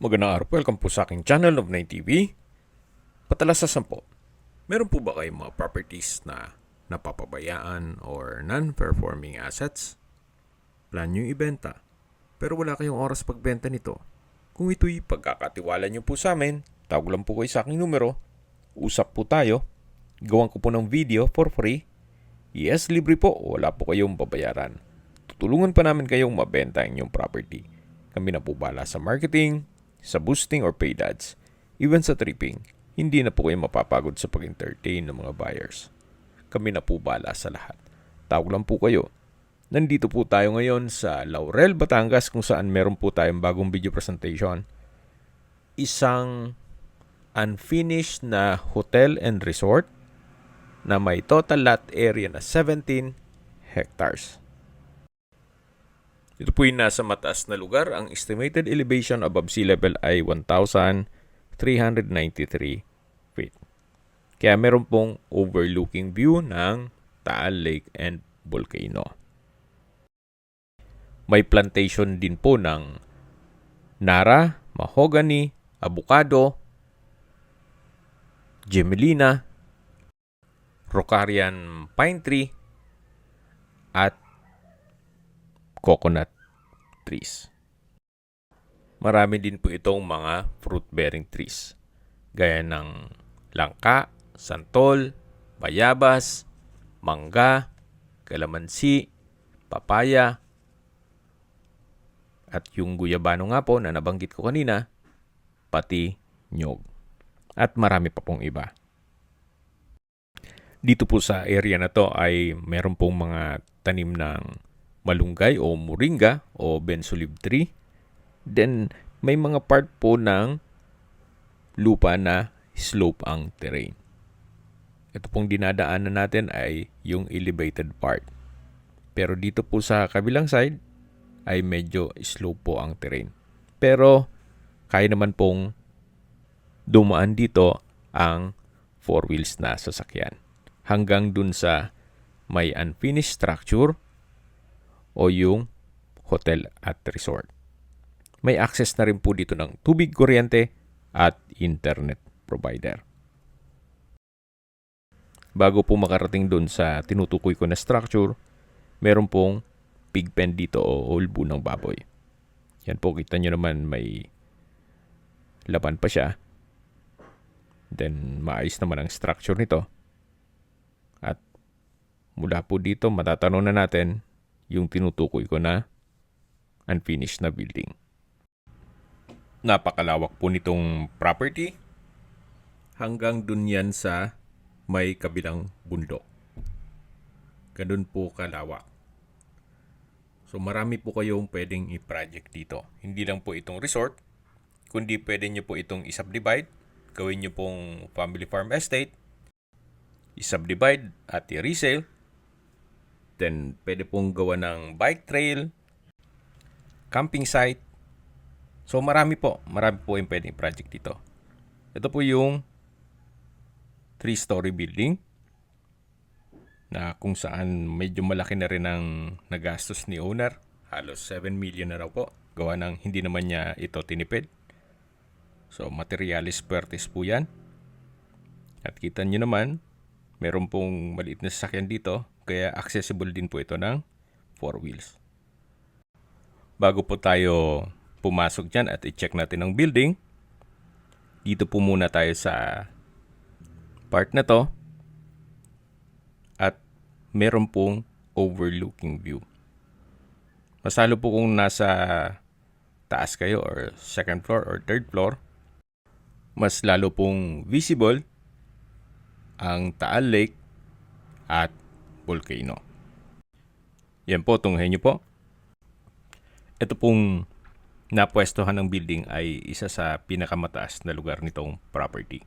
Magandang araw po. Welcome po sa aking channel of 9TV. Patalasasan po. Meron po ba kayong mga properties na napapabayaan or non-performing assets? Plan nyo ibenta, pero wala kayong oras pagbenta nito. Kung ito'y pagkakatiwala nyo po sa amin, tawag lang po kayo sa aking numero. Usap po tayo. Gawan ko po ng video for free. Yes, libre po. Wala po kayong babayaran. Tutulungan pa namin kayong mabenta ang inyong property. Kami na po bala sa marketing, sa boosting or paid ads, even sa tripping. Hindi na po kayo mapapagod sa pag-entertain ng mga buyers. Kami na po bala sa lahat. Tawag lang po kayo. Nandito po tayo ngayon sa Laurel, Batangas kung saan meron po tayong bagong video presentation. Isang unfinished na hotel and resort na may total lot area na 17 hectares. Ito po yung nasa mataas na lugar. Ang estimated elevation above sea level ay 1,393 feet. Kaya meron pong overlooking view ng Taal Lake and Volcano. May plantation din po ng Nara, Mahogany, Avocado, Gemelina, Rocarian Pine Tree, at coconut trees. Marami din po itong mga fruit-bearing trees, gaya ng langka, santol, bayabas, mangga, kalamansi, papaya, at yung guyabano nga po na nabanggit ko kanina, pati nyog. At marami pa pong iba. Dito po sa area na to ay meron pong mga tanim ng malunggay o moringa o bensulib tree. Then, may mga part po ng lupa na slope ang terrain. Ito pong dinadaanan natin ay yung elevated part. Pero dito po sa kabilang side ay medyo slope po ang terrain. Pero, kaya naman pong dumaan dito ang 4 wheels na sasakyan. Hanggang dun sa may unfinished structure o yung hotel at resort. May access na rin po dito ng tubig, kuryente at internet provider. Bago po makarating doon sa tinutukoy ko na structure, meron pong pig pen dito o ulbo ng baboy. Yan po, kita nyo naman may laban pa siya. Then maayos naman ang structure nito. At mula po dito matatanong na natin yung tinutukoy ko na unfinished na building. Napakalawak po nitong property. Hanggang dun yan sa may kabilang bundok. Ganun po kalawak. So marami po kayong pwedeng i-project dito. Hindi lang po itong resort, kundi pwede nyo po itong i-subdivide. Gawin nyo pong family farm estate. I-subdivide at i-resale. Then, pwede pong gawa ng bike trail, camping site. So, marami po yung pwedeng project dito. Ito po yung 3-story building na kung saan medyo malaki na rin ang nagastos ni owner. Halos 7 million na raw po. Gawa ng hindi naman niya ito tinipid. So, materialis puertes po yan. At kita nyo naman, meron pong maliit na sasakyan dito. Kaya accessible din po ito ng 4 wheels. Bago po tayo pumasok dyan at i-check natin ang building, dito po muna tayo sa part na to. At meron pong overlooking view. Masalo po kung nasa taas kayo or second floor or third floor, mas lalo pong visible ang Taal Lake at Volcano. Yan po, tunghayin nyo po. Ito pong napwestohan ng building ay isa sa pinakamataas na lugar nitong property.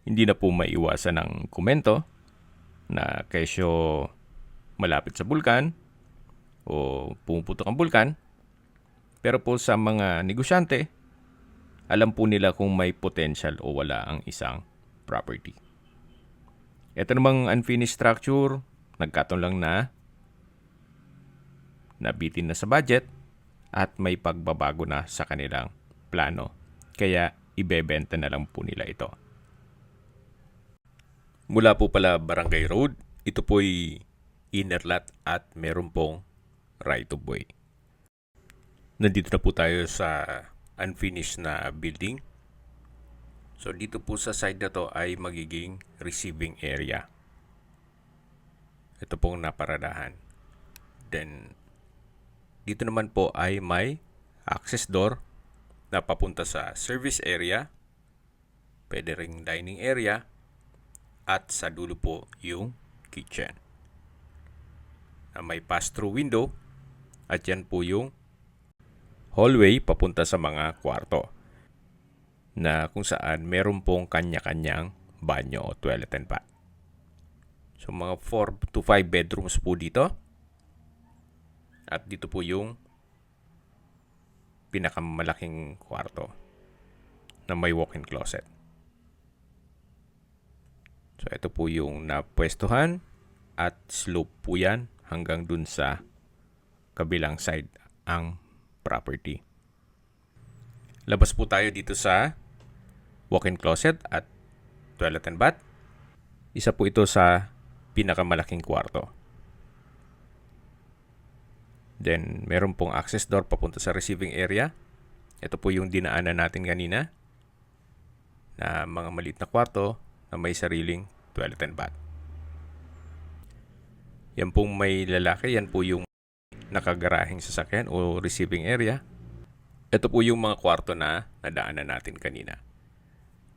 Hindi na po maiwasan ng komento na kesyo malapit sa bulkan o pumuputok ang bulkan. Pero po sa mga negosyante, alam po nila kung may potential o wala ang isang property. Ito namang unfinished structure, nagkataon lang na nabitin na sa budget at may pagbabago na sa kanilang plano. Kaya ibebenta na lang po nila ito. Mula po pala Barangay Road, ito po'y inner lot at meron pong right of way. Nandito na po tayo sa unfinished na building. So dito po sa side na to ay magiging receiving area. Ito pong naparadahan. Then dito naman po ay may access door na papunta sa service area, pwede ring dining area, at sa dulo po yung kitchen. Na may pass-through window at yan po yung hallway papunta sa mga kwarto na kung saan meron pong kanya-kanyang banyo o toilet and bath. So mga 4 to 5 bedrooms po dito. At dito po yung pinakamalaking kwarto na may walk-in closet. So ito po yung napwestuhan at slope po yan hanggang dun sa kabilang side ang property. Labas po tayo dito sa walk-in closet at toilet and bath. Isa po ito sa pinakamalaking kwarto. Then, meron pong access door papunta sa receiving area. Ito po yung dinaanan natin kanina na mga maliit na kwarto na may sariling toilet and bath. Yan pong may lalaki, yan po yung nakagarahing sasakyan o receiving area. Ito po yung mga kwarto na nadaanan natin kanina.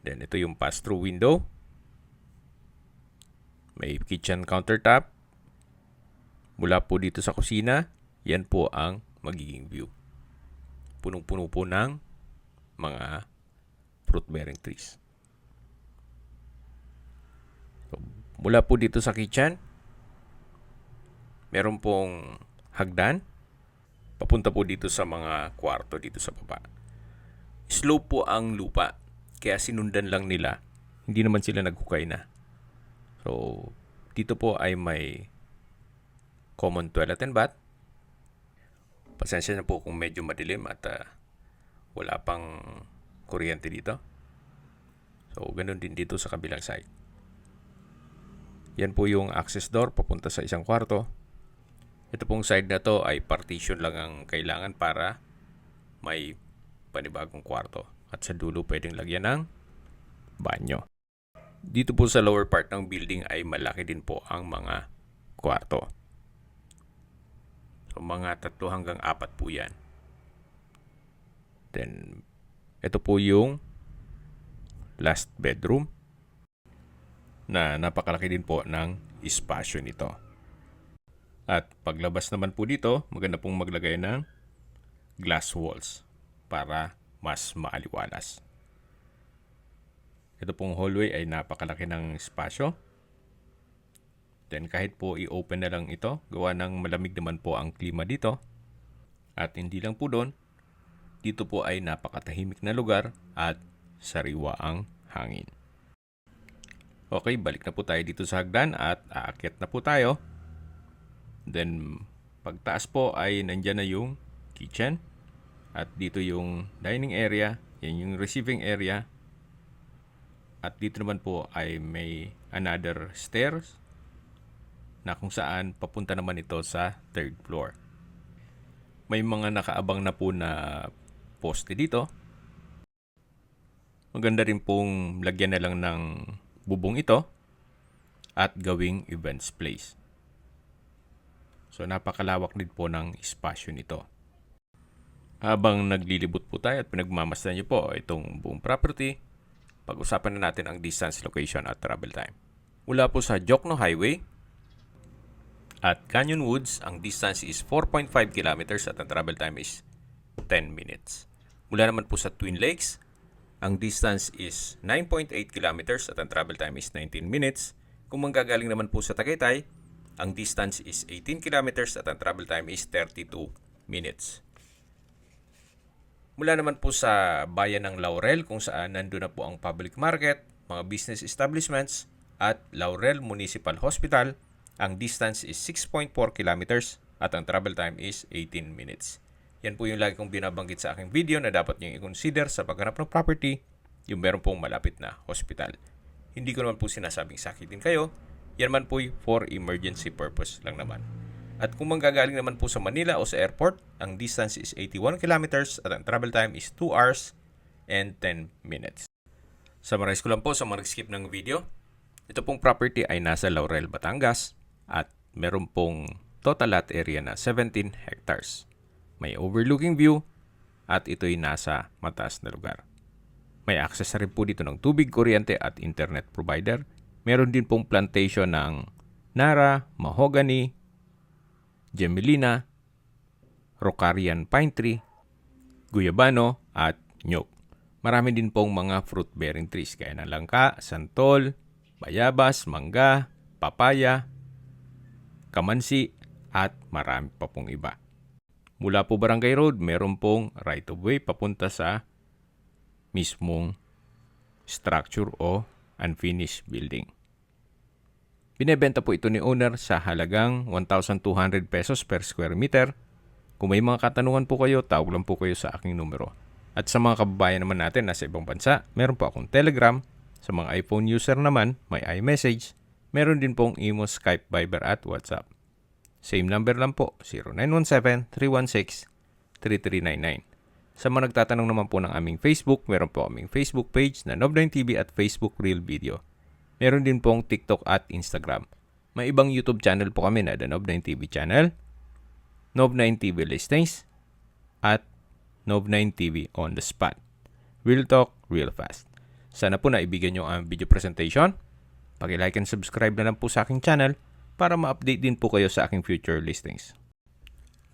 Then, ito yung pass-through window. May kitchen countertop. Mula po dito sa kusina, yan po ang magiging view. Punong-puno po ng mga fruit-bearing trees. So, mula po dito sa kitchen, meron pong hagdan. Papunta po dito sa mga kwarto dito sa baba. Slope po ang lupa. Kaya sinundan lang nila. Hindi naman sila naghukay na. So, dito po ay may common toilet and bath. Pasensya na po kung medyo madilim at wala pang kuryente dito. So, ganun din dito sa kabilang side. Yan po yung access door papunta sa isang kwarto. Ito pong side na to ay partition lang ang kailangan para may panibagong kwarto. At sa dulo pwedeng lagyan ng banyo. Dito po sa lower part ng building ay malaki din po ang mga kwarto. So mga 3 hanggang 4 po yan. Then, ito po yung last bedroom na napakalaki din po ng espasyo nito. At paglabas naman po dito, maganda pong maglagay ng glass walls para mas maaliwalas. Ito pong hallway ay napakalaki ng espasyo. Then kahit po i-open na lang ito, gawa ng malamig naman po ang klima dito. At hindi lang po doon, dito po ay napakatahimik na lugar at sariwa ang hangin. Okay, balik na po tayo dito sa hagdan at aakyat na po tayo. Then pagtaas po ay nandyan na yung kitchen. At dito yung dining area, yan yung receiving area. At dito naman po ay may another stairs na kung saan papunta naman ito sa 3rd floor. May mga nakaabang na po na poste dito. Maganda rin pong lagyan na lang ng bubong ito at gawing events place. So napakalawak din po ng espasyo nito. Habang naglilibot po tayo at pinagmamasdan niyo po itong buong property, pag-usapan na natin ang distance, location at travel time. Mula po sa Jokno Highway at Canyon Woods, ang distance is 4.5 kilometers at ang travel time is 10 minutes. Mula naman po sa Twin Lakes, ang distance is 9.8 kilometers at ang travel time is 19 minutes. Kung manggagaling naman po sa Tagaytay, ang distance is 18 kilometers at ang travel time is 32 minutes. Mula naman po sa bayan ng Laurel kung saan nandun na po ang public market, mga business establishments at Laurel Municipal Hospital, ang distance is 6.4 kilometers at ang travel time is 18 minutes. Yan po yung lagi kong binabanggit sa aking video na dapat nyo i-consider sa paghanap ng property, yung meron pong malapit na hospital. Hindi ko naman po sinasabing sakitin kayo, yan man po for emergency purpose lang naman. At kung manggagaling naman po sa Manila o sa airport, ang distance is 81 kilometers at ang travel time is 2 hours and 10 minutes. Summarize ko lang po sa mga nag-skip ng video. Ito pong property ay nasa Laurel, Batangas at meron pong total lot area na 17 hectares. May overlooking view at ito'y nasa mataas na lugar. May access na rin po dito ng tubig, kuryente at internet provider. Meron din pong plantation ng Nara, Mahogany, Gemelina, Rocarian Pine Tree, Guyabano at Nyog. Marami din pong mga fruit-bearing trees gaya ng langka, santol, bayabas, mangga, papaya, kamansi at marami pa pong iba. Mula po Barangay Road, meron pong right-of-way papunta sa mismong structure o unfinished building. Binebenta po ito ni owner sa halagang 1,200 pesos per square meter. Kung may mga katanungan po kayo, tawag lang po kayo sa aking numero. At sa mga kababayan naman natin nasa ibang bansa, meron po akong Telegram. Sa mga iPhone user naman, may iMessage. Meron din pong Imo, Skype, Viber at WhatsApp. Same number lang po, 0917-316-3399. Sa mga nagtatanong naman po ng aming Facebook, meron po aming Facebook page na Nob9TV at Facebook Real Video. Meron din pong TikTok at Instagram. May ibang YouTube channel po kami na The Nob9TV channel, Nob9TV Listings, at Nob9TV On The Spot. Real talk, real fast. Sana po naibigyan nyo ang video presentation. Paki-like and subscribe na lang po sa aking channel para ma-update din po kayo sa aking future listings.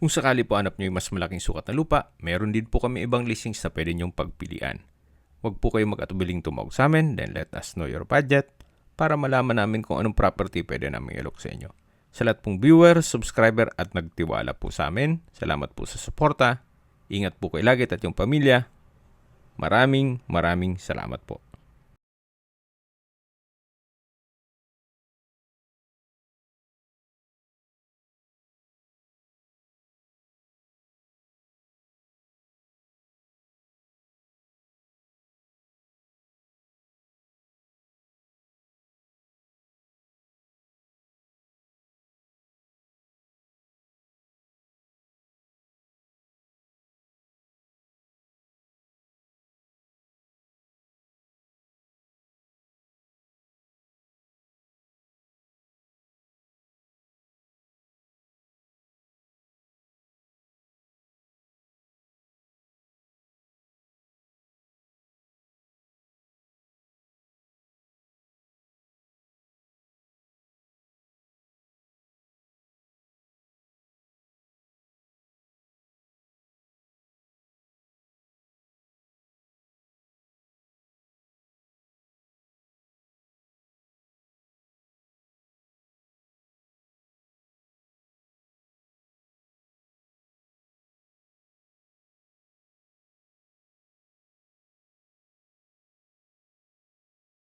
Kung sakali po hanap nyo yung mas malaking sukat na lupa, meron din po kami ibang listings na pwede nyong pagpilian. Huwag po kayo mag-atubiling tumawag sa amin, then let us know your budget para malaman namin kung anong property pwede namin ilok sa inyo. Sa lahat pong viewer, subscriber at nagtiwala po sa amin, salamat po sa suporta. Ingat po kayo lagi at yung pamilya. Maraming salamat po.